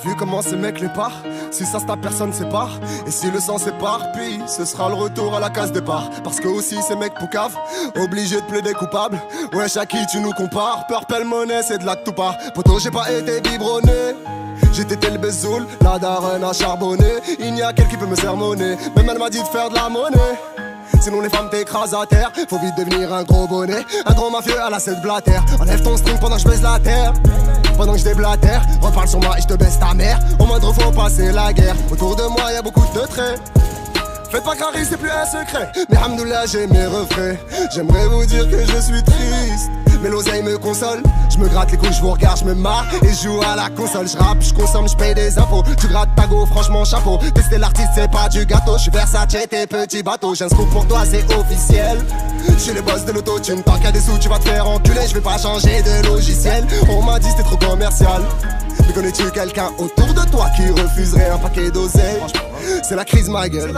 vu comment ces mecs les parent? Si ça se tape, personne sépare. Et si le sang s'éparpille, ce sera le retour à la case départ. Parce que aussi ces mecs poucaves, obligés de plaider coupables. Wesh, à qui tu nous compares? Purple monnaie, c'est de là que tout part. Poto, j'ai pas été biberonné. J'étais tel Bezoul, la daronne a charbonné. Il n'y a qu'elle qui peut me sermonner. Même elle m'a dit de faire de la monnaie. Sinon les femmes t'écrasent à terre. Faut vite devenir un gros bonnet. Un gros mafieux à la selle blatère. Enlève ton string pendant que je baise la terre. Pendant que je déblatère, reparle sur moi et je te baisse ta mère. Au moindre faut passer la guerre. Autour de moi y'a beaucoup de traits. Faites pas carré, c'est plus un secret. Mais hamdoullah, j'ai mes refrains. J'aimerais vous dire que je suis triste, mais l'oseille me console. Je me gratte les couilles, je vous regarde, je me marre et je joue à la console. Je rappe, je consomme, je paye des impôts. Tu grattes ta go, franchement chapeau. Tester l'artiste, c'est pas du gâteau. Je suis Versace, tes petits bateaux. J'ai un scoop pour toi, c'est officiel. Je suis le boss de l'autotune. Tant qu'il y a des sous, tu vas te faire enculer. Je vais pas changer de logiciel. On m'a dit c'était trop commercial. Mais connais-tu quelqu'un autour de toi qui refuserait un paquet d'oseille? C'est la crise ma gueule.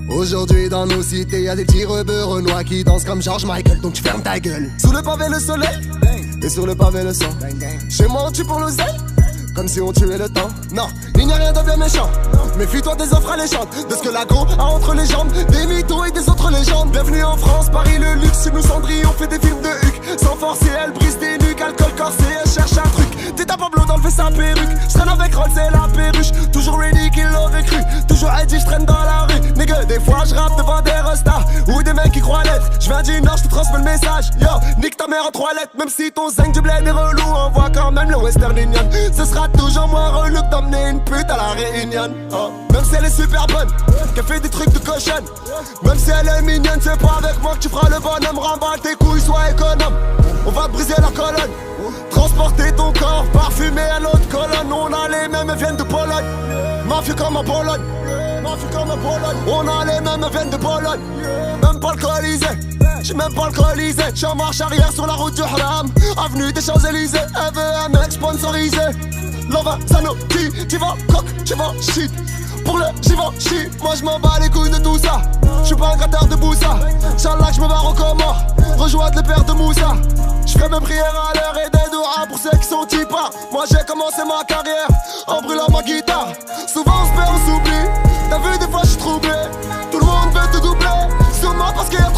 Aujourd'hui dans nos cités y'a des petits rebeux renois qui dansent comme George Michael. Donc tu fermes ta gueule. Sous le pavé le soleil et sur le pavé le sang. Chez moi on tue pour l'oseille, comme si on tuait le temps. Non, il n'y a rien de bien méchant. Méfie-toi des offres alléchantes, de ce que l'agro a entre les jambes, des mythos et des autres légendes. Bienvenue en France, Paris le luxe. Chez nous Cendrillon fait des films de Huck. Sans forcer elle brise des nuques, alcool corsé, elle cherche un truc. T'es ta Pablo d'enlever sa perruque. J'traîne avec Rolls et la perruche. Toujours ready qu'il l'aurait cru. Toujours Eddie, j'traîne dans la rue. Nigga, des fois j'rappe devant des restas ou des mecs qui croient l'être. J'viens du nord, j'te transmets le message. Yo, nique ta mère en 3 lettres. Même si ton zinc du bled est relou, on voit quand même le Western Union. Ce sera toujours moins relou que d'emmener une pute à la Réunion. Oh. Même si elle est super bonne, qu'elle fait des trucs de cochonne. Même si elle est mignonne, c'est pas avec moi que tu feras le bonhomme. Remballe tes couilles, sois économe. On va te briser la colonne. Transporter ton corps parfumé à l'autre colonne. On a les mêmes, elles viennent de Pologne. Mafia comme en Pologne. Mafia comme en Pologne. On a les mêmes, elles viennent de Pologne. Même pas alcoolisé, j'suis même pas alcoolisé. J'suis en marche arrière sur la route du Haram, avenue des Champs-Élysées. Elle veut un mec sponsorisé. Lova, Sanofi, tu vas coq, tu vas shit. Pour le Givenchy, moi j'm'en bats les couilles de tout ça. J'suis pas un gratteur de Boussa. Inch'Allah j'me barre au Comores, rejoindre le père de Moussa. J'ferai mes prières à l'heure et des doigts pour ceux qui sont types. Moi j'ai commencé ma carrière en brûlant ma guitare. Souvent on se perd, on s'oublie. T'as vu des fois j'suis troublé. Tout le monde veut te doubler, sûrement parce qu'il y a